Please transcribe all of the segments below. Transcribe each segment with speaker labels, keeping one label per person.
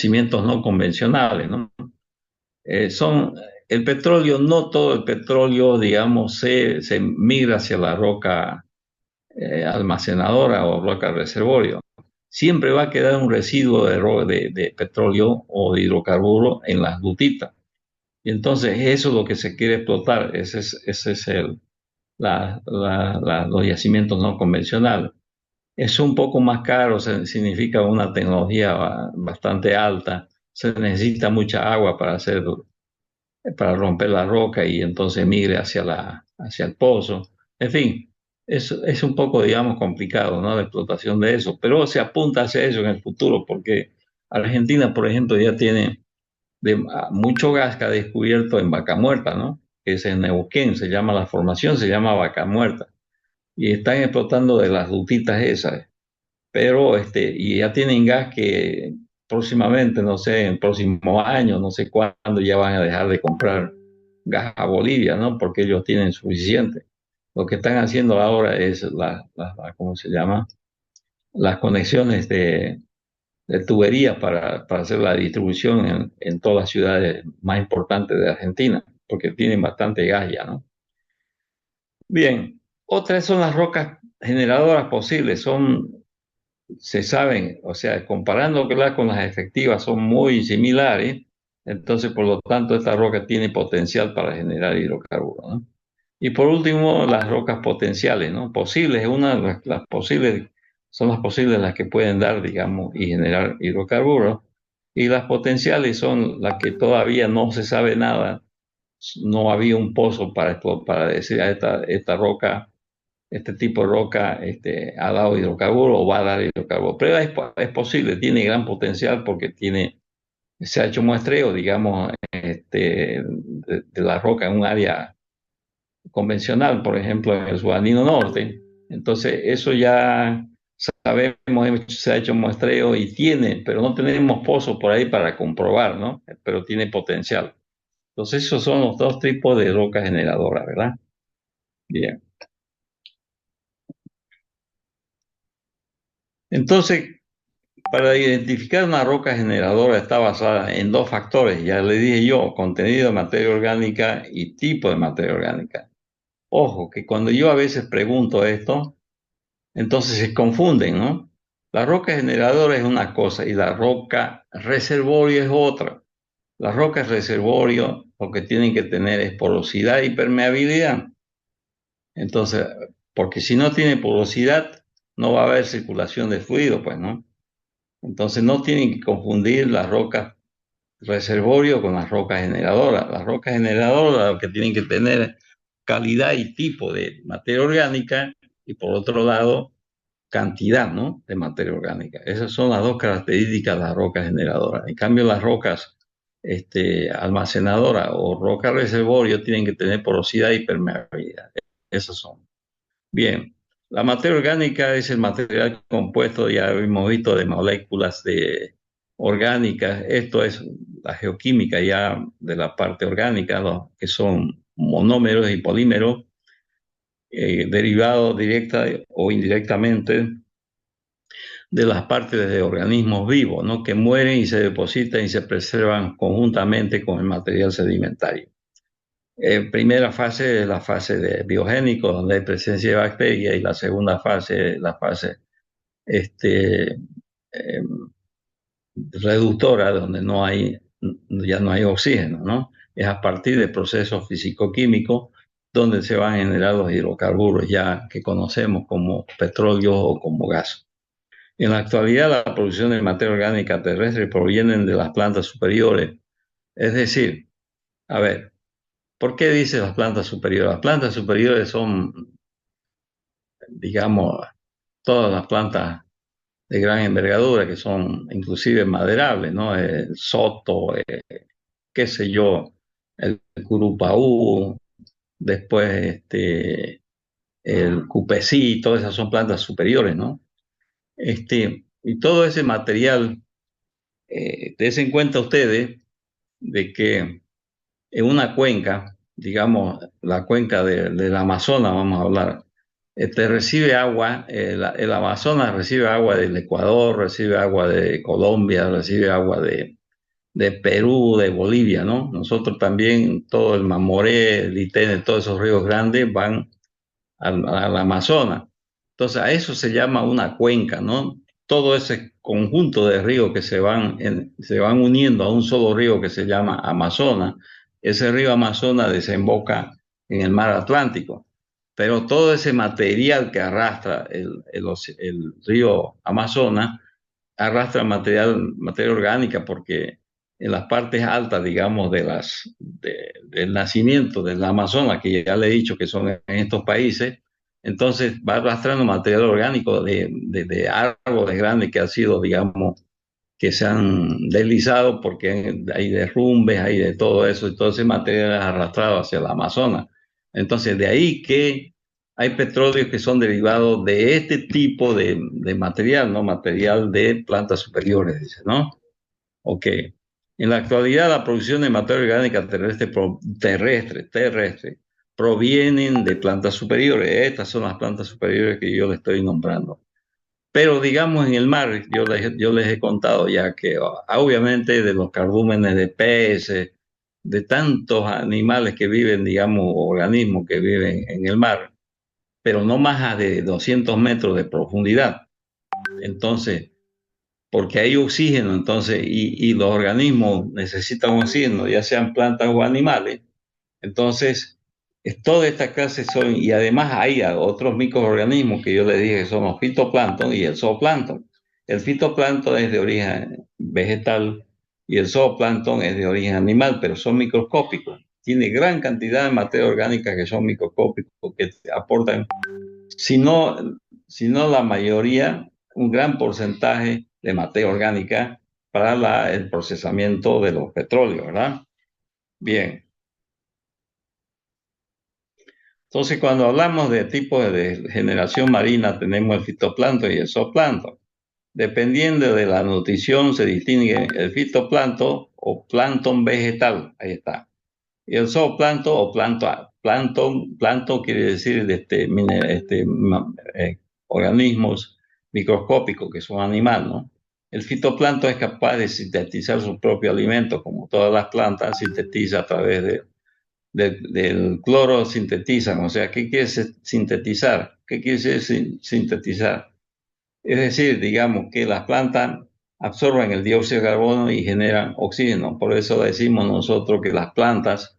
Speaker 1: yacimientos no convencionales, ¿no? Son el petróleo, no todo el petróleo, digamos, se migra hacia la roca almacenadora o roca reservorio. Siempre va a quedar un residuo de petróleo o de hidrocarburo en las dutitas. Y entonces eso es lo que se quiere explotar, ese es los yacimientos no convencionales. Es un poco más caro, significa una tecnología bastante alta, se necesita mucha agua para romper la roca y entonces migre hacia el pozo. En fin, es un poco, digamos, complicado, ¿no? La explotación de eso, pero se apunta hacia eso en el futuro porque Argentina, por ejemplo, ya tiene mucho gas que ha descubierto en Vaca Muerta, ¿no? Que es en Neuquén, se llama la formación, se llama Vaca Muerta. Y están explotando de las dutitas esas, pero y ya tienen gas que próximamente, no sé, en próximos años, no sé cuándo ya van a dejar de comprar gas a Bolivia, ¿no? Porque ellos tienen suficiente. Lo que están haciendo ahora es ¿cómo se llama? Las conexiones de tuberías para hacer la distribución en todas las ciudades más importantes de Argentina, porque tienen bastante gas ya, ¿no? Bien, otras son las rocas generadoras posibles, se saben, o sea, comparándolas con las efectivas son muy similares, entonces por lo tanto esta roca tiene potencial para generar hidrocarburos, ¿no? Y por último, las rocas potenciales, ¿no? Posibles, las posibles, son las posibles las que pueden dar, digamos, y generar hidrocarburos, y las potenciales son las que todavía no se sabe nada, no había un pozo para decir a esta roca este tipo de roca ha dado hidrocarburo o va a dar hidrocarburo. Pero es posible, tiene gran potencial porque se ha hecho muestreo, digamos, de la roca en un área convencional, por ejemplo, en el Subandino Norte. Entonces, eso ya sabemos, se ha hecho muestreo y tiene, pero no tenemos pozos por ahí para comprobar, ¿no? Pero tiene potencial. Entonces, esos son los dos tipos de roca generadora, ¿verdad? Bien. Entonces, para identificar una roca generadora está basada en dos factores, ya le dije yo, contenido de materia orgánica y tipo de materia orgánica. Ojo, que cuando yo a veces pregunto esto, entonces se confunden, ¿no? La roca generadora es una cosa y la roca reservorio es otra. Las rocas reservorio lo que tienen que tener es porosidad y permeabilidad. Entonces, porque si no tiene porosidad, no va a haber circulación de fluido, pues, ¿no? Entonces no tienen que confundir las rocas reservorio con las rocas generadoras. Las rocas generadoras lo que tienen que tener calidad y tipo de materia orgánica y por otro lado cantidad, ¿no? De materia orgánica. Esas son las dos características de las rocas generadoras. En cambio, las rocas almacenadoras o rocas reservorio tienen que tener porosidad y permeabilidad. Esas son. Bien, la materia orgánica es el material compuesto, ya hemos visto, de moléculas orgánicas. Esto es la geoquímica ya de la parte orgánica, que son monómeros y polímeros, derivados directa o indirectamente de las partes de organismos vivos, ¿no? Que mueren y se depositan y se preservan conjuntamente con el material sedimentario. Primera fase es la fase de biogénico, donde hay presencia de bacterias, y la segunda fase es la fase este, eh, reductora, donde ya no hay oxígeno, ¿no? Es a partir de procesos físico-químicos donde se van a generar los hidrocarburos ya que conocemos como petróleo o como gas. En la actualidad, la producción de materia orgánica terrestre proviene de las plantas superiores. Es decir, a ver, ¿por qué dice las plantas superiores? Las plantas superiores son, digamos, todas las plantas de gran envergadura que son inclusive maderables, ¿no? El soto, qué sé yo, el curupaú, después el cupecí, todas esas son plantas superiores, ¿no? Y todo ese material, dense en cuenta ustedes de que en una cuenca, digamos, la cuenca del Amazonas, vamos a hablar, recibe agua, el Amazonas recibe agua del Ecuador, recibe agua de Colombia, recibe agua de Perú, de Bolivia, ¿no? Nosotros también, todo el Mamoré, el Litene, todos esos ríos grandes van al Amazonas. Entonces, a eso se llama una cuenca, ¿no? Todo ese conjunto de ríos que se van uniendo a un solo río que se llama Amazonas. Ese río Amazonas desemboca en el mar Atlántico. Pero todo ese material que arrastra el río Amazonas arrastra materia orgánica porque en las partes altas, digamos, del nacimiento del Amazonas, que ya le he dicho que son en estos países, entonces va arrastrando material orgánico de árboles grandes que han sido, digamos, que se han deslizado porque hay derrumbes, hay de todo eso, y todo ese material es arrastrado hacia el Amazonas. Entonces, de ahí que hay petróleos que son derivados de este tipo de material, ¿no? Material de plantas superiores, dice, ¿no? Ok. En la actualidad, la producción de materia orgánica terrestre, provienen de plantas superiores. Estas son las plantas superiores que yo le estoy nombrando. Pero digamos en el mar, yo les he contado ya que obviamente de los cardúmenes de peces, de tantos animales que viven, digamos, organismos que viven en el mar, pero no más de 200 metros de profundidad. Entonces, porque hay oxígeno, entonces, y los organismos necesitan oxígeno, ya sean plantas o animales, entonces, toda esta clase son, y además hay otros microorganismos que yo les dije que son los fitoplancton y el zooplancton. El fitoplancton es de origen vegetal y el zooplancton es de origen animal, pero son microscópicos. Tiene gran cantidad de materia orgánica que son microscópicos, que aportan, si no, si no la mayoría, un gran porcentaje de materia orgánica para el procesamiento de los petróleos, ¿verdad? Bien. Entonces, cuando hablamos de tipos de generación marina, tenemos el fitoplancton y el zooplancton. Dependiendo de la nutrición, se distingue el fitoplancton o plancton vegetal. Ahí está. Y el zooplancton o plancton quiere decir organismos microscópicos que son animales, ¿no? El fitoplancton es capaz de sintetizar su propio alimento, como todas las plantas, sintetiza a través del cloro sintetizan. O sea, ¿qué quiere sintetizar? ¿Qué quiere decir sintetizar? Es decir, digamos que las plantas absorben el dióxido de carbono y generan oxígeno. Por eso decimos nosotros que las plantas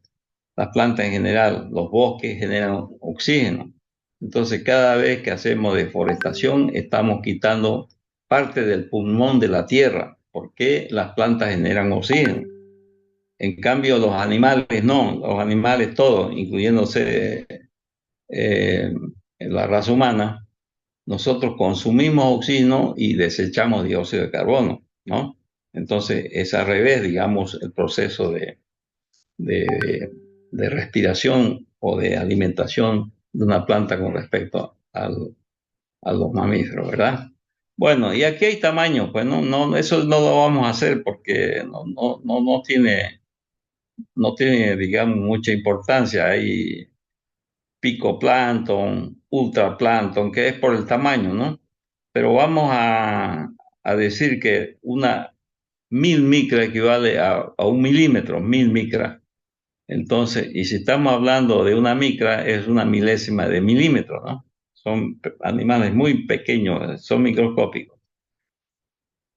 Speaker 1: en general, los bosques generan oxígeno. Entonces, cada vez que hacemos deforestación, estamos quitando parte del pulmón de la tierra, porque las plantas generan oxígeno. En cambio, los animales no, los animales todos, incluyéndose la raza humana, nosotros consumimos oxígeno y desechamos dióxido de carbono, ¿no? Entonces, es al revés, digamos, el proceso de, de respiración o de alimentación de una planta con respecto a los mamíferos, ¿verdad? Bueno, y aquí hay tamaños, pues eso no lo vamos a hacer porque no tiene, digamos, mucha importancia. Hay picoplancton, ultraplancton, que es por el tamaño, ¿no? Pero vamos a decir que una 1000 micra equivale a 1 milímetro, 1000 micras. Entonces, y si estamos hablando de una micra, es una milésima de milímetro, ¿no? Son animales muy pequeños, son microscópicos.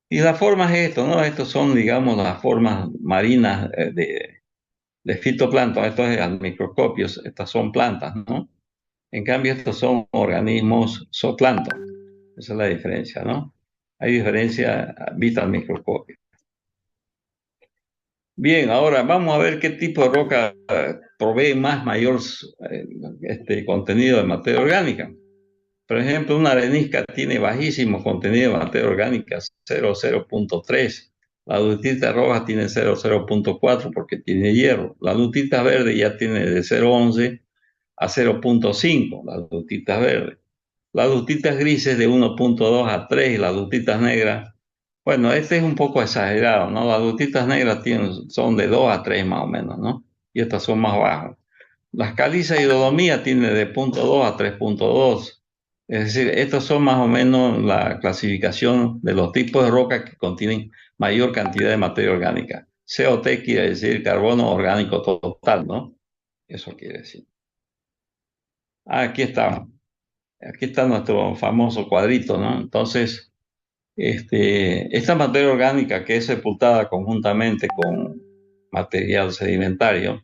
Speaker 1: Y la forma es esto, ¿no? Estos son, digamos, las formas marinas de fitoplancton. Esto es al microscopio, estas son plantas, ¿no? En cambio, estos son organismos zooplancton. Esa es la diferencia, ¿no? Hay diferencia vista al microscopio. Bien, ahora vamos a ver qué tipo de roca provee mayor contenido de materia orgánica. Por ejemplo, una arenisca tiene bajísimo contenido de materia orgánica, 0,0.3. La lutita roja tiene 0,0.4 porque tiene hierro. La lutita verde ya tiene de 0,11 a 0,5, las lutitas verdes. Las lutitas grises de 1,2 a 3 y las lutitas negras, bueno, este es un poco exagerado, ¿no? Las lutitas negras son de 2 a 3 más o menos, ¿no? Y estas son más bajas. Las calizas y dolomías tienen de 0,2 a 3,2. Es decir, estos son más o menos la clasificación de los tipos de rocas que contienen mayor cantidad de materia orgánica. COT quiere decir carbono orgánico total, ¿no? Eso quiere decir. Ah, aquí está. Aquí está nuestro famoso cuadrito, ¿no? Entonces, esta materia orgánica que es sepultada conjuntamente con material sedimentario,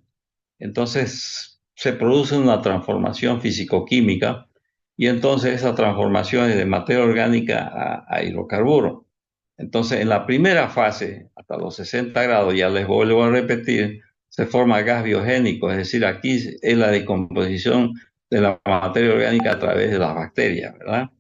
Speaker 1: entonces se produce una transformación físico-química y entonces esa transformación es de materia orgánica a hidrocarburo. Entonces, en la primera fase, hasta los 60 grados, ya les vuelvo a repetir, se forma gas biogénico, es decir, aquí es la decomposición de la materia orgánica a través de las bacterias, ¿verdad?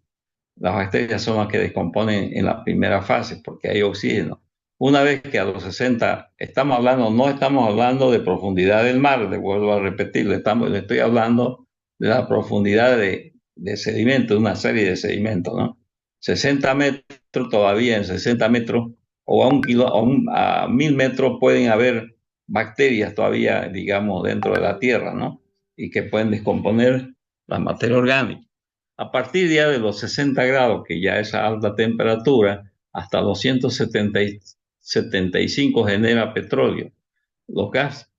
Speaker 1: Las bacterias son las que descomponen en la primera fase porque hay oxígeno. Una vez que a los 60 estamos hablando, no estamos hablando de profundidad del mar, le vuelvo a repetir, le estoy hablando de la profundidad de sedimento, de una serie de sedimentos, ¿no? 60 metros todavía, en 60 metros o a un kilo, a 1000 metros pueden haber bacterias todavía, digamos, dentro de la tierra, ¿no? Y que pueden descomponer la materia orgánica. A partir ya de los 60 grados, que ya es a alta temperatura, hasta 275 genera petróleo.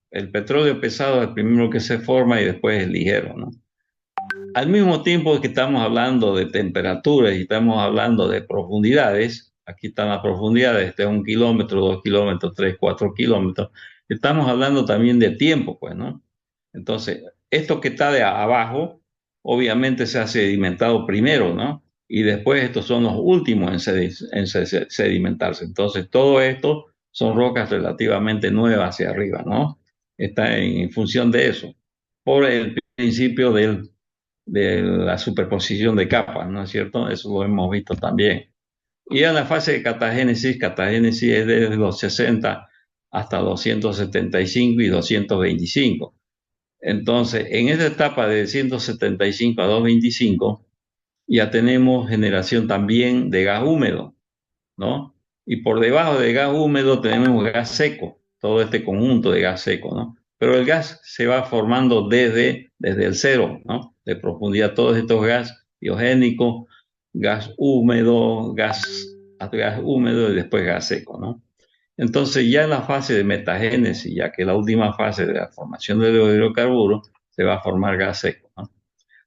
Speaker 1: El petróleo pesado es el primero que se forma y después el ligero, ¿no? Al mismo tiempo que estamos hablando de temperaturas y estamos hablando de profundidades, aquí están las profundidades, este es 1 kilómetro, 2 kilómetros, 3, 4 kilómetros, estamos hablando también de tiempo, pues, ¿no? Entonces, esto que está de abajo, obviamente se ha sedimentado primero, ¿no? Y después estos son los últimos en sedimentarse. Entonces, todo esto son rocas relativamente nuevas hacia arriba, ¿no? Está en función de eso, por el principio de la superposición de capas, ¿no es cierto? Eso lo hemos visto también. Y en la fase de catagénesis es desde los 60 hasta 275 y 225. Entonces, en esta etapa de 175 a 225 ya tenemos generación también de gas húmedo, ¿no? Y por debajo del gas húmedo tenemos gas seco, todo este conjunto de gas seco, ¿no? Pero el gas se va formando desde el cero, ¿no? De profundidad, todos estos gas biogénicos, gas húmedo y después gas seco, ¿no? Entonces ya en la fase de metagénesis, ya que la última fase de la formación de los hidrocarburos, se va a formar gas seco, ¿no?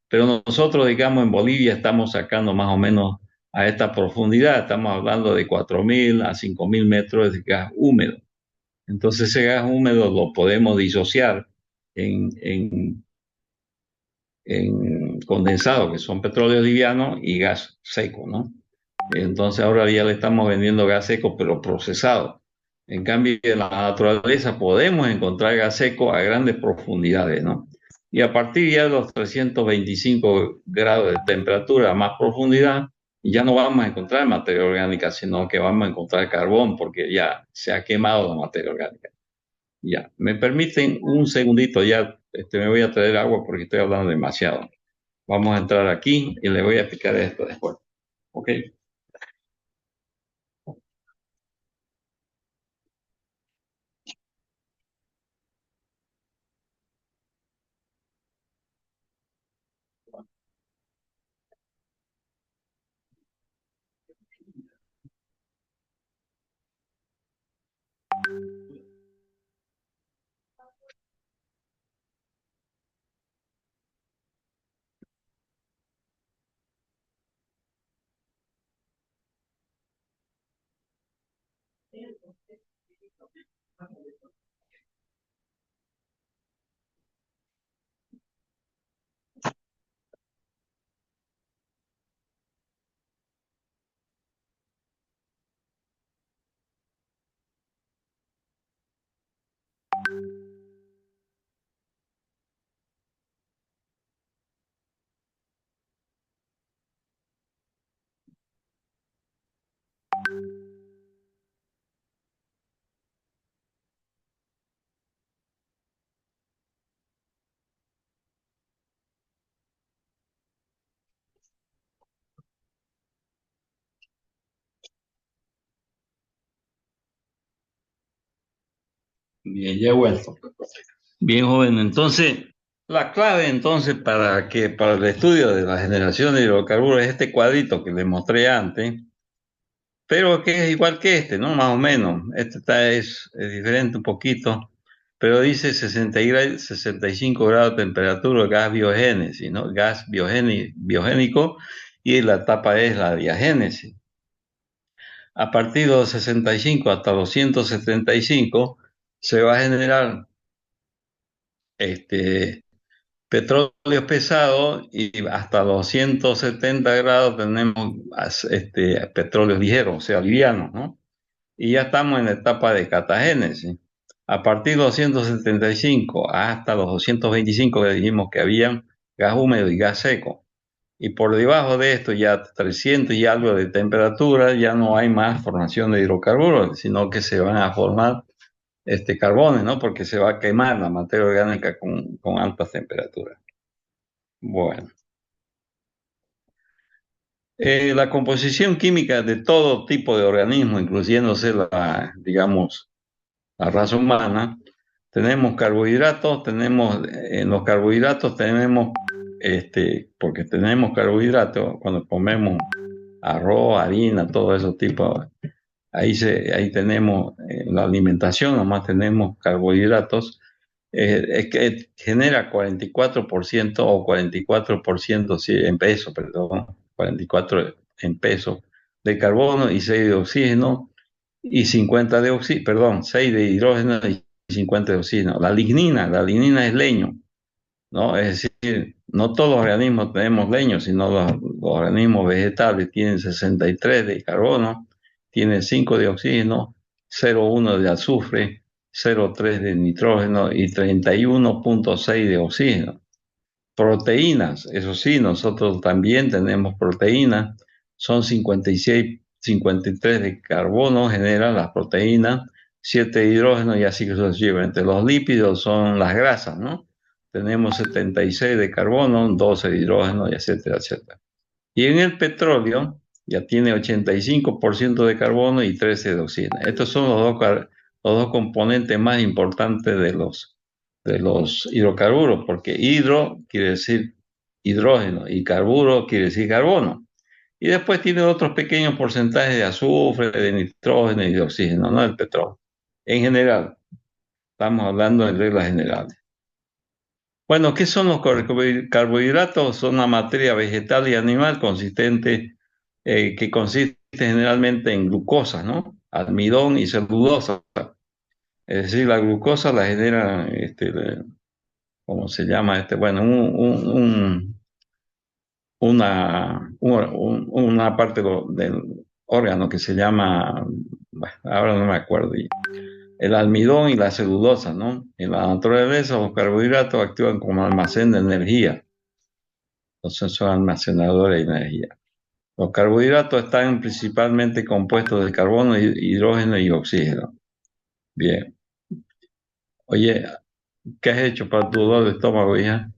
Speaker 1: Pero nosotros, digamos, en Bolivia estamos sacando más o menos a esta profundidad, estamos hablando de 4.000 a 5.000 metros de gas húmedo. Entonces ese gas húmedo lo podemos disociar en, en, en condensado, que son petróleo liviano, y gas seco, ¿no? Entonces ahora ya le estamos vendiendo gas seco, pero procesado. En cambio, en la naturaleza podemos encontrar gas seco a grandes profundidades, ¿no? Y a partir ya de los 325 grados de temperatura, a más profundidad, ya no vamos a encontrar materia orgánica, sino que vamos a encontrar carbón, porque ya se ha quemado la materia orgánica. Ya, me permiten un segundito, ya me voy a traer agua porque estoy hablando demasiado. Vamos a entrar aquí y le voy a explicar esto después. ¿Ok? Bien, ya he vuelto. Bien, joven. Entonces, La clave entonces para el estudio de la generación de hidrocarburos es este cuadrito que les mostré antes, pero que es igual que este, ¿no? Más o menos. Es diferente un poquito, pero dice 65 grados de temperatura, gas biogénesis, ¿no? Biogénico, y la etapa es la diagénesis. A partir de los 65 hasta los 175 se va a generar este, petróleo pesado, y hasta los 170 grados tenemos petróleo ligero, o sea, liviano, ¿no? Y ya estamos en la etapa de catagénesis. A partir de los 175 hasta los 225 que dijimos que había gas húmedo y gas seco. Y por debajo de esto, ya 300 y algo de temperatura, ya no hay más formación de hidrocarburos, sino que se van a formar carbones, ¿no? Porque se va a quemar la materia orgánica con altas temperaturas. Bueno, la composición química de todo tipo de organismos, incluyéndose digamos, la raza humana, tenemos carbohidratos, en los carbohidratos tenemos, porque tenemos carbohidratos, cuando comemos arroz, harina, todo esos tipos, ahí tenemos la alimentación, nomás tenemos carbohidratos, es que genera 44% o 44% sí, en peso, perdón, 44 en peso de carbono y 6 de oxígeno y 50 de oxígeno, perdón, 6 de hidrógeno y 50 de oxígeno. La lignina es leño, ¿no? Es decir, no todos los organismos tenemos leño, sino los organismos vegetales tienen 63 de carbono, tienen 5 de oxígeno, 0,1 de azufre, 0,3 de nitrógeno y 31,6 de oxígeno. Proteínas, eso sí, nosotros también tenemos proteínas, son 56, 53 de carbono, generan las proteínas, 7 de hidrógeno y así sucesivamente. Los lípidos son las grasas, ¿no? Tenemos 76 de carbono, 12 de hidrógeno y etcétera, etcétera. Y en el petróleo ya tiene 85% de carbono y 13 de oxígeno. Estos son los dos componentes más importantes de los hidrocarburos, porque hidro quiere decir hidrógeno y carburo quiere decir carbono. Y después tiene otros pequeños porcentajes de azufre, de nitrógeno y de oxígeno, no el petróleo. En general, estamos hablando de reglas generales. Bueno, ¿qué son los carbohidratos? Son una materia vegetal y animal que consiste generalmente en glucosa, ¿no? Almidón y celulosa. Es decir, la glucosa la genera, ¿cómo se llama? Bueno, una parte del órgano que se llama, bueno, ahora no me acuerdo, el almidón y la celulosa, ¿no? En la naturaleza los carbohidratos actúan como almacén de energía, entonces son almacenadores de energía. Los carbohidratos están principalmente compuestos de carbono, hidrógeno y oxígeno. Bien. Oye, ¿qué has hecho para tu dolor de estómago, hija?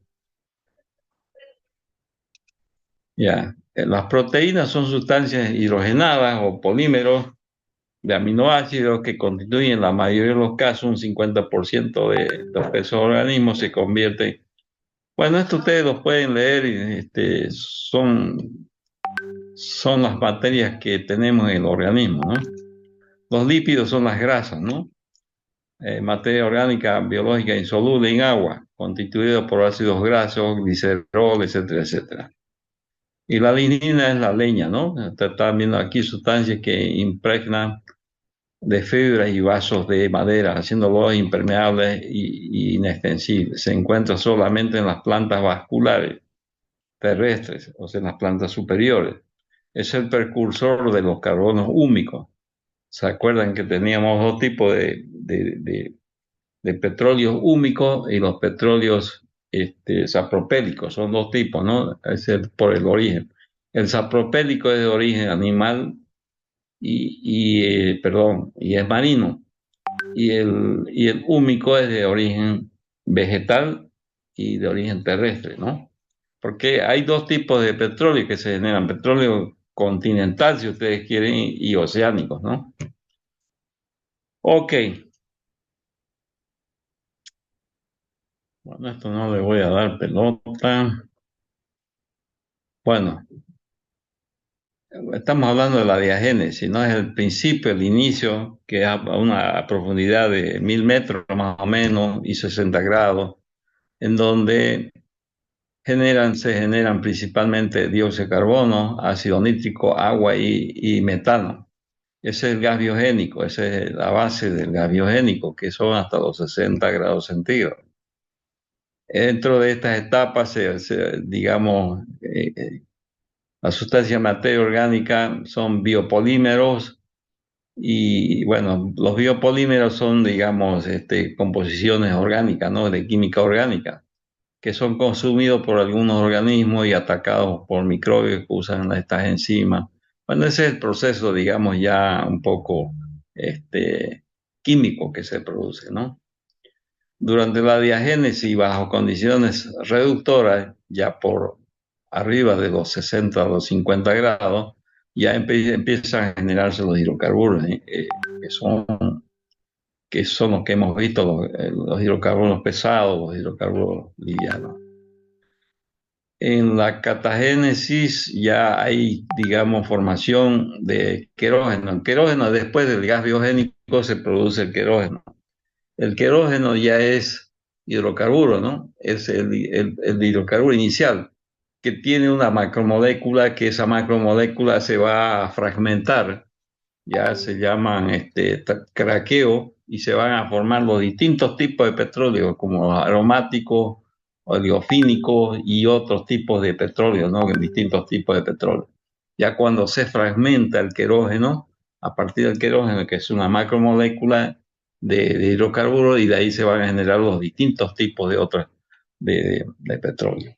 Speaker 1: Ya. Las proteínas son sustancias hidrogenadas o polímeros de aminoácidos que constituyen en la mayoría de los casos un 50% de los pesos organismos se convierten. Bueno, esto ustedes lo pueden leer y son las materias que tenemos en el organismo, ¿no? Los lípidos son las grasas, ¿no? Materia orgánica biológica insoluble en agua, constituida por ácidos grasos, glicerol, etcétera, etcétera. Y la lignina es la leña, ¿no? Están viendo aquí sustancias que impregnan de fibras y vasos de madera, haciéndolos impermeables y inextensibles. Se encuentra solamente en las plantas vasculares terrestres, o sea, en las plantas superiores. Es el precursor de los carbonos húmicos. ¿Se acuerdan que teníamos dos tipos de petróleos húmicos y los petróleos sapropélicos? Son dos tipos, ¿no? Por el origen. El sapropélico es de origen animal perdón, y es marino. Y el húmico es de origen vegetal y de origen terrestre, ¿no? Porque hay dos tipos de petróleo que se generan: petróleo continental, si ustedes quieren, y oceánicos, ¿no? Ok, Bueno, esto no le voy a dar pelota. Bueno, estamos hablando de la diagénesis, ¿no? Es el principio, el inicio, que es a una profundidad de 1000 metros más o menos y 60 grados, en donde se generan principalmente dióxido de carbono, ácido nítrico, agua y metano. Ese es el gas biogénico, esa es la base del gas biogénico, que son hasta los 60 grados centígrados. Dentro de estas etapas, digamos, la sustancia materia orgánica son biopolímeros y, bueno, los biopolímeros son, digamos, composiciones orgánicas, ¿no? De química orgánica, que son consumidos por algunos organismos y atacados por microbios que usan estas enzimas. Bueno, ese es el proceso, digamos, ya un poco químico que se produce, ¿no? Durante la diagénesis, bajo condiciones reductoras, ya por arriba de los 60 o los 50 grados, ya empiezan a generarse los hidrocarburos, que son, que son los que hemos visto, los hidrocarburos pesados, los hidrocarburos livianos. En la catagénesis ya hay, digamos, formación de querógeno. El querógeno, después del gas biogénico, se produce el querógeno. El querógeno ya es hidrocarburo, ¿no? Es el hidrocarburo inicial, que tiene una macromolécula, que esa macromolécula se va a fragmentar, ya se llaman craqueo, y se van a formar los distintos tipos de petróleo, como los aromáticos, oleofínicos y otros tipos de petróleo, ¿no? Distintos tipos de petróleo. Ya cuando se fragmenta el querógeno, a partir del querógeno, que es una macromolécula de hidrocarburos, y de ahí se van a generar los distintos tipos de otros de petróleo.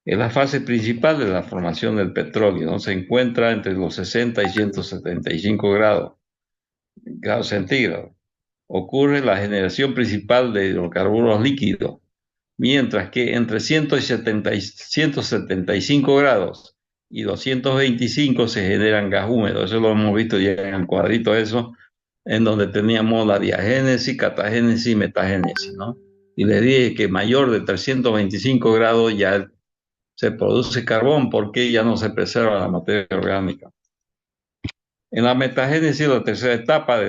Speaker 1: Es la fase principal de la formación del petróleo, ¿no? Se encuentra entre los 60 y 175 grados centígrados. Ocurre la generación principal de hidrocarburos líquidos, mientras que entre 175 grados y 225 se generan gas húmedo. Eso lo hemos visto ya en el cuadrito eso, en donde teníamos la diagénesis, catagénesis y metagénesis, ¿no? Y les dije que mayor de 325 grados ya se produce carbón porque ya no se preserva la materia orgánica. En la metagénesis, la tercera etapa,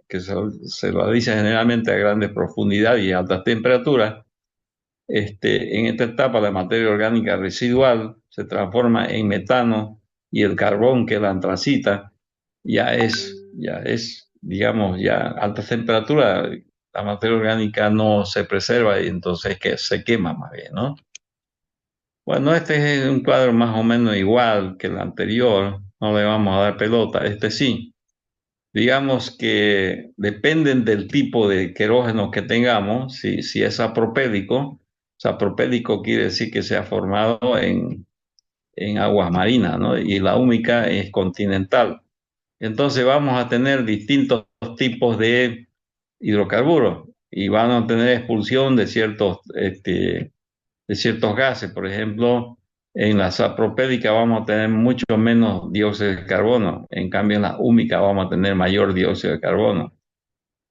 Speaker 1: que se realiza generalmente a grandes profundidades y altas temperaturas, en esta etapa la materia orgánica residual se transforma en metano y el carbón que la antracita ya es, digamos, ya a altas temperaturas, la materia orgánica no se preserva y entonces que se quema más bien, ¿no? Bueno, este es un cuadro más o menos igual que el anterior, no le vamos a dar pelota, este sí. Digamos que dependen del tipo de querógeno que tengamos, si es sapropélico quiere decir que se ha formado en aguas marinas, ¿no? Y la húmica es continental. Entonces vamos a tener distintos tipos de hidrocarburos y van a tener expulsión de ciertos gases. Por ejemplo, en la sapropédica vamos a tener mucho menos dióxido de carbono, en cambio en la húmica vamos a tener mayor dióxido de carbono.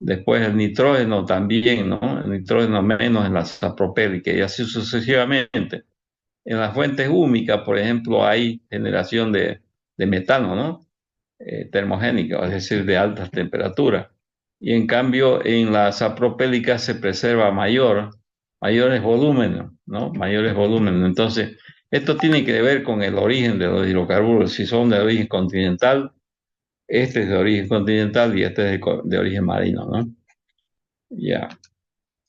Speaker 1: Después el nitrógeno también, ¿no? El nitrógeno menos en la sapropédica y así sucesivamente. En las fuentes húmicas, por ejemplo, hay generación de metano, ¿no? Termogénica, es decir, de altas temperaturas. Y en cambio, en la sapropélica se preserva mayores volúmenes, ¿no? Mayores volúmenes. Entonces, esto tiene que ver con el origen de los hidrocarburos. Si son de origen continental, este es de origen continental y este es de origen marino, ¿no? Ya.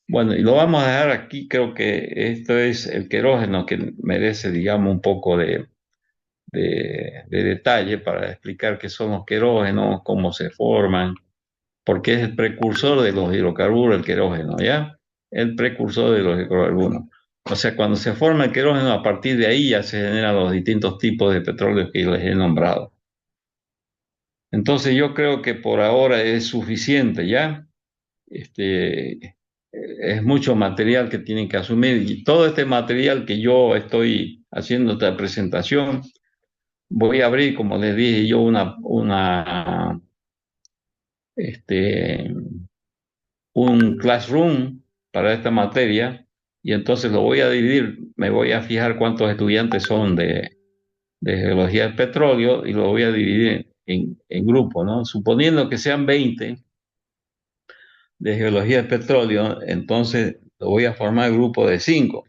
Speaker 1: Bueno, y lo vamos a dejar aquí. Creo que esto es el querógeno que merece, digamos, un poco de detalle para explicar qué son los querógenos, cómo se forman, porque es el precursor de los hidrocarburos, el querógeno, ¿ya? El precursor de los hidrocarburos. O sea, cuando se forma el querógeno, a partir de ahí ya se generan los distintos tipos de petróleo que les he nombrado. Entonces yo creo que por ahora es suficiente, ¿ya? Es mucho material que tienen que asumir y todo este material que yo estoy haciendo esta presentación, voy a abrir, como les dije yo, este, un classroom para esta materia y entonces lo voy a dividir, me voy a fijar cuántos estudiantes son de geología del petróleo y lo voy a dividir en grupos, ¿no? Suponiendo que sean 20 de geología del petróleo, entonces lo voy a formar grupo de 5.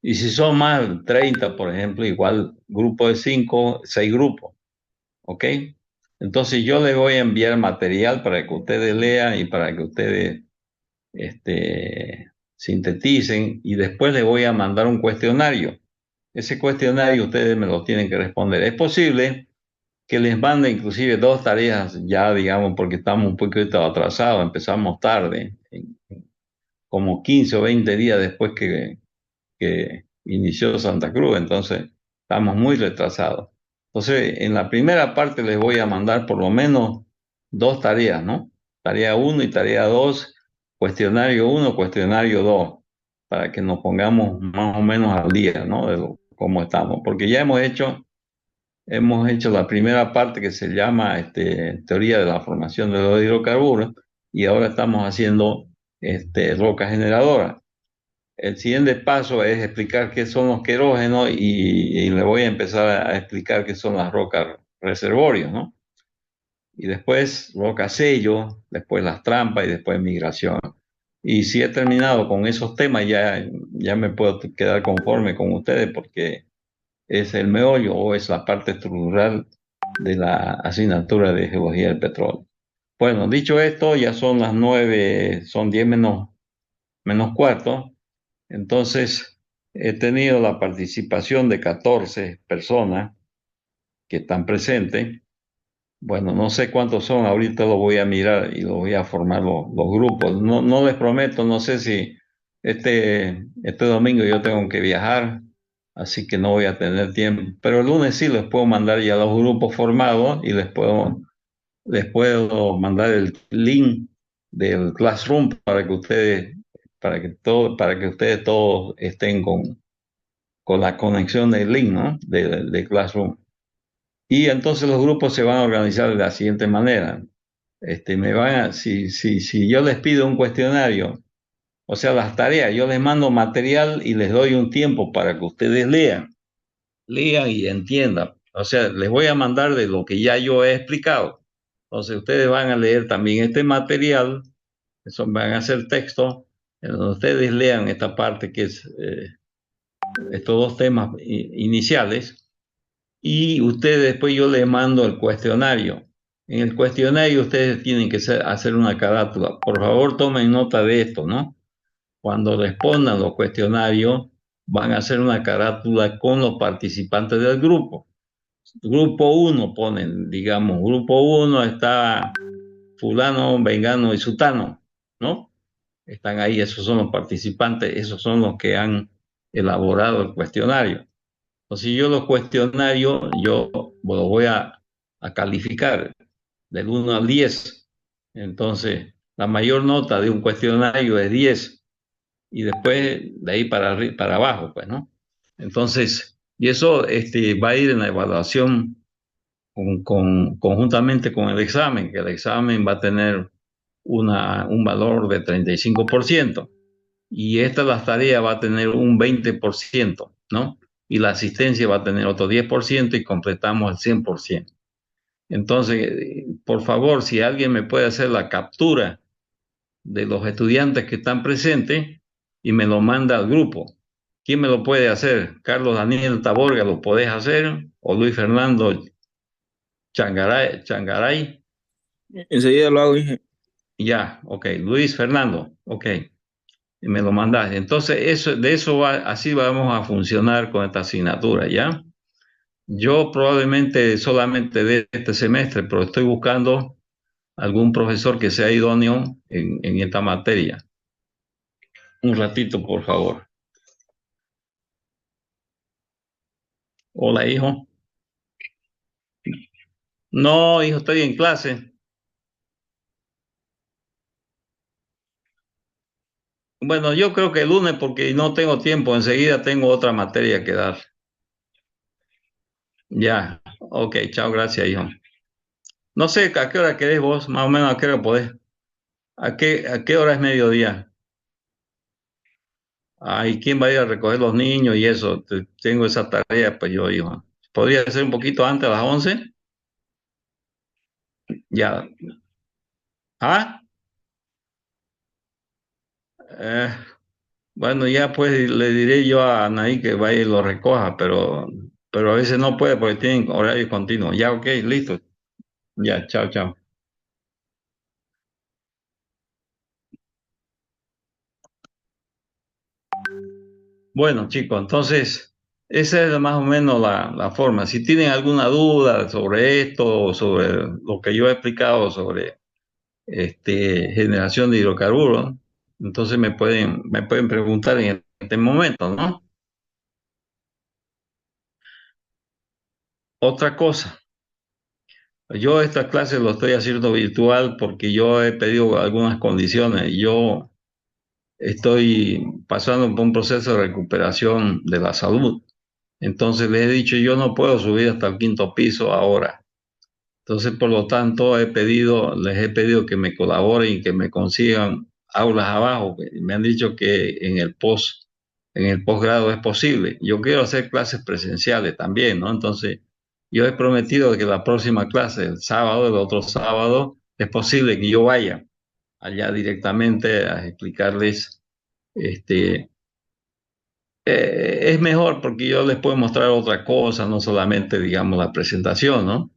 Speaker 1: Y si son más 30, por ejemplo, igual grupo de 5, 6 grupos, ¿ok? Entonces yo les voy a enviar material para que ustedes lean y para que ustedes sinteticen y después les voy a mandar un cuestionario. Ese cuestionario ustedes me lo tienen que responder. Es posible que les mande inclusive 2 tareas ya, digamos, porque estamos un poquito atrasados, empezamos tarde, como 15 o 20 días después que inició Santa Cruz, entonces estamos muy retrasados. Entonces, en la primera parte les voy a mandar por lo menos 2 tareas, ¿no? Tarea uno y tarea 2, cuestionario uno, cuestionario 2, para que nos pongamos más o menos al día, ¿no? Cómo estamos, porque ya hemos hecho la primera parte que se llama teoría de la formación de los hidrocarburos y ahora estamos haciendo rocas generadoras. El siguiente paso es explicar qué son los querógenos y le voy a empezar a explicar qué son las rocas reservorios, ¿no? Y después roca sello, después las trampas y después migración. Y si he terminado con esos temas, ya me puedo quedar conforme con ustedes porque es el meollo o es la parte estructural de la asignatura de geología del petróleo. Bueno, dicho esto, ya son las 9, son 10 menos cuarto. Entonces, he tenido la participación de 14 personas que están presentes. Bueno, no sé cuántos son, ahorita lo voy a mirar y lo voy a formar los grupos. No, no les prometo, no sé si este domingo yo tengo que viajar, así que no voy a tener tiempo, pero el lunes sí les puedo mandar ya los grupos formados y les puedo mandar el link del Classroom para que ustedes todos estén con la conexión del link, ¿no? De Classroom. Y entonces los grupos se van a organizar de la siguiente manera. Si yo les pido un cuestionario, o sea, las tareas, yo les mando material y les doy un tiempo para que ustedes lean y entiendan. O sea, les voy a mandar de lo que ya yo he explicado. Entonces ustedes van a leer también este material, eso van a hacer texto, en donde ustedes lean esta parte que es estos 2 temas iniciales y ustedes después yo les mando el cuestionario. En el cuestionario ustedes tienen que hacer una carátula. Por favor, tomen nota de esto, ¿no? Cuando respondan los cuestionarios, van a hacer una carátula con los participantes del grupo. Grupo uno ponen, digamos, grupo uno está fulano, vengano y sutano, ¿no? Están ahí, esos son los participantes, esos son los que han elaborado el cuestionario. Entonces yo los cuestionarios, yo los voy a calificar del 1 al 10. Entonces, la mayor nota de un cuestionario es 10 y después de ahí para abajo, pues, ¿no? Entonces, y eso va a ir en la evaluación conjuntamente con el examen, que el examen va a tener un valor de 35% y esta las tareas va a tener un 20%, ¿no? Y la asistencia va a tener otro 10% y completamos el 100%. Entonces, por favor, si alguien me puede hacer la captura de los estudiantes que están presentes y me lo manda al grupo. ¿Quién me lo puede hacer? Carlos Daniel Taborga, ¿lo podés hacer? ¿O Luis Fernando Changaray?
Speaker 2: Enseguida lo hago, dije.
Speaker 1: Ya, ok. Luis Fernando, ok. Y me lo mandas. Entonces, así vamos a funcionar con esta asignatura, ¿ya? Yo probablemente solamente de este semestre, pero estoy buscando algún profesor que sea idóneo en esta materia. Un ratito, por favor. Hola, hijo. No, hijo, estoy en clase. Bueno, yo creo que el lunes porque no tengo tiempo. Enseguida tengo otra materia que dar. Ya. Ok, chao, gracias, hijo. No sé a qué hora querés vos, más o menos a qué hora podés. ¿A qué hora es mediodía? Ay, ¿quién va a ir a recoger los niños y eso? Tengo esa tarea, pues yo, hijo. ¿Podría ser un poquito antes, a las 11? Ya. ¿Ah? Eh, bueno, ya pues le diré yo a Anaí que vaya y lo recoja, pero a veces no puede porque tienen horario continuo. Ya, ok, listo. Ya, chao, chao. Bueno, chicos, entonces esa es más o menos la forma. Si tienen alguna duda sobre esto o sobre lo que yo he explicado sobre generación de hidrocarburos, entonces me pueden preguntar en este momento, ¿no? Otra cosa, yo esta clase lo estoy haciendo virtual porque yo he pedido algunas condiciones. Yo estoy pasando por un proceso de recuperación de la salud. Entonces les he dicho, yo no puedo subir hasta el quinto piso ahora. Entonces, por lo tanto, les he pedido que me colaboren y que me consigan aulas abajo. Me han dicho que en el posgrado es posible. Yo quiero hacer clases presenciales también, ¿no? Entonces, yo he prometido que la próxima clase, el sábado, el otro sábado, es posible que yo vaya allá directamente a explicarles. Este, es mejor porque yo les puedo mostrar otra cosa, no solamente, digamos, la presentación, ¿no?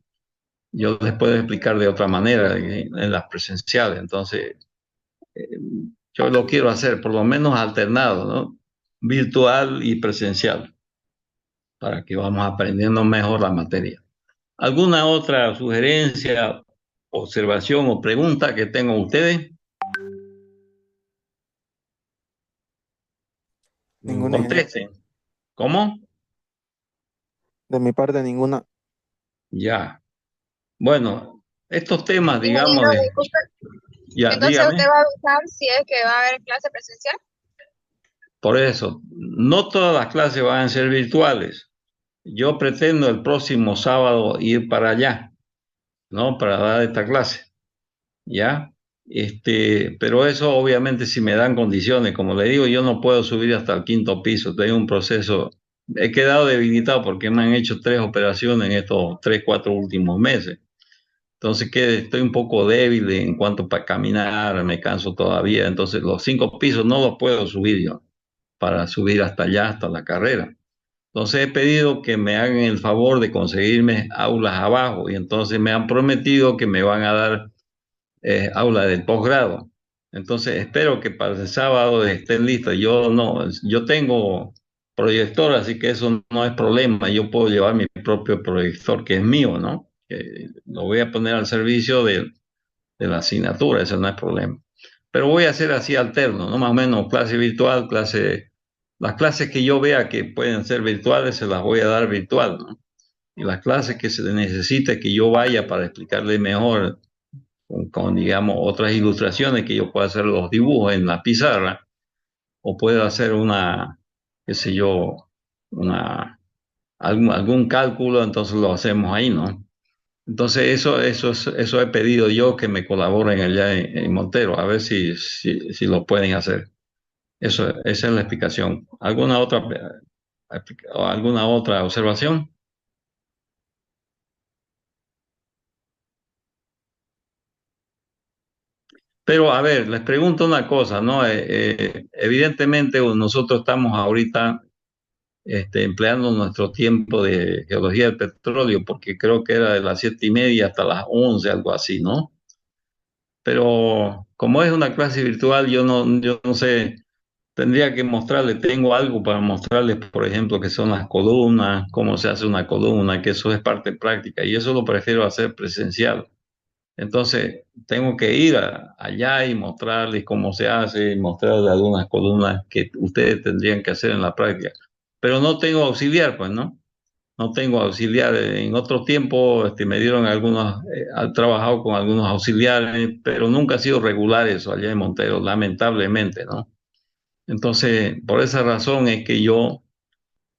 Speaker 1: Yo les puedo explicar de otra manera en las presenciales. Entonces, eh, yo lo quiero hacer por lo menos alternado, ¿no? Virtual y presencial, para que vamos aprendiendo mejor la materia. ¿Alguna otra sugerencia, observación o pregunta que tengan ustedes?
Speaker 2: Ninguna ingeniero.
Speaker 1: Contesten. ¿Cómo?
Speaker 2: De mi parte, ninguna.
Speaker 1: Ya. Bueno, estos temas, digamos,
Speaker 3: Ingeniero, disculpe,
Speaker 1: ya,
Speaker 3: entonces usted
Speaker 1: dígame.
Speaker 3: va a avisar si es que va a haber clase presencial.
Speaker 1: Por eso, no todas las clases van a ser virtuales. Yo pretendo el próximo sábado ir para allá, ¿no? Para dar esta clase, ¿ya? Pero eso obviamente si me dan condiciones, como le digo, yo no puedo subir hasta el quinto piso, tengo un proceso, he quedado debilitado porque me han hecho 3 operaciones en estos 3, 4 últimos meses. Entonces que estoy un poco débil en cuanto para caminar, me canso todavía, entonces los 5 pisos no los puedo subir yo para subir hasta allá, hasta la carrera. Entonces he pedido que me hagan el favor de conseguirme aulas abajo y entonces me han prometido que me van a dar aulas del posgrado. Entonces espero que para el sábado estén listas. Yo no, yo tengo proyector, así que eso no es problema. Yo puedo llevar mi propio proyector, que es mío, ¿no? Que lo voy a poner al servicio de la asignatura, eso no es problema. Pero voy a hacer así alterno, ¿no? Más o menos clase virtual, las clases que yo vea que pueden ser virtuales, se las voy a dar virtual, ¿no? Y las clases que se necesite que yo vaya para explicarle mejor, digamos, otras ilustraciones que yo pueda hacer los dibujos en la pizarra, o puedo hacer qué sé yo, algún cálculo, entonces lo hacemos ahí, ¿no? Entonces eso he pedido yo que me colaboren allá en Montero, a ver si lo pueden hacer. Esa es la explicación. ¿Alguna otra observación? Pero a ver, les pregunto una cosa, ¿no? Evidentemente nosotros estamos ahorita empleando nuestro tiempo de geología del petróleo, porque creo que era de las 7:30 hasta las 11, algo así, ¿no? Pero como es una clase virtual, yo no sé, tendría que mostrarles, tengo algo para mostrarles, por ejemplo, que son las columnas, cómo se hace una columna, que eso es parte práctica, y eso lo prefiero hacer presencial. Entonces, tengo que ir allá y mostrarles cómo se hace, y mostrarles algunas columnas que ustedes tendrían que hacer en la práctica. Pero no tengo auxiliar, pues, ¿no? No tengo auxiliar. En otro tiempo me dieron algunos, he trabajado con algunos auxiliares, pero nunca ha sido regular eso allá en Montero, lamentablemente, ¿no? Entonces, por esa razón es que yo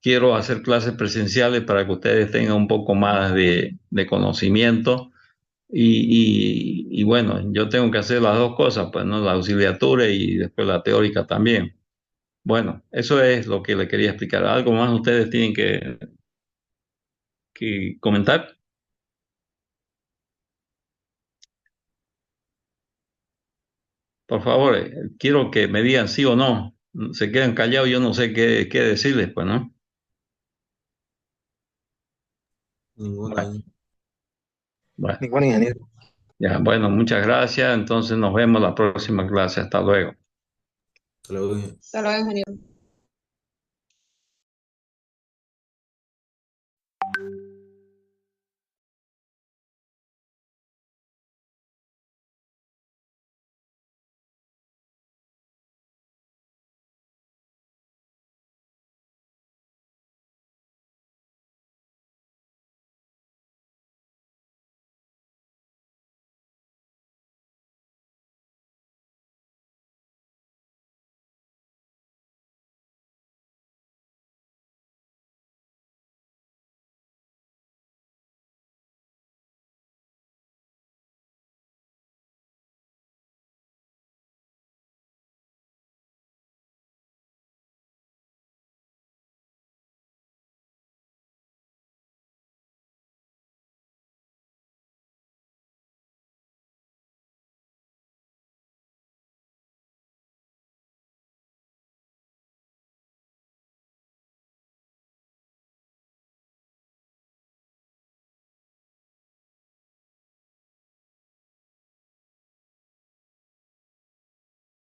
Speaker 1: quiero hacer clases presenciales para que ustedes tengan un poco más de conocimiento y bueno, yo tengo que hacer las dos cosas, pues, ¿no? La auxiliatura y después la teórica también. Bueno, eso es lo que le quería explicar. ¿Algo más ustedes tienen que comentar? Por favor, quiero que me digan sí o no. Se quedan callados, yo no sé qué decirles, pues, ¿no?
Speaker 4: Ninguna.
Speaker 1: Bueno, bueno,
Speaker 2: Ningún ingeniero.
Speaker 1: ya, bueno, muchas gracias. Entonces nos vemos la próxima clase. Hasta luego.
Speaker 4: Hasta luego.
Speaker 3: Hasta luego, ingeniero.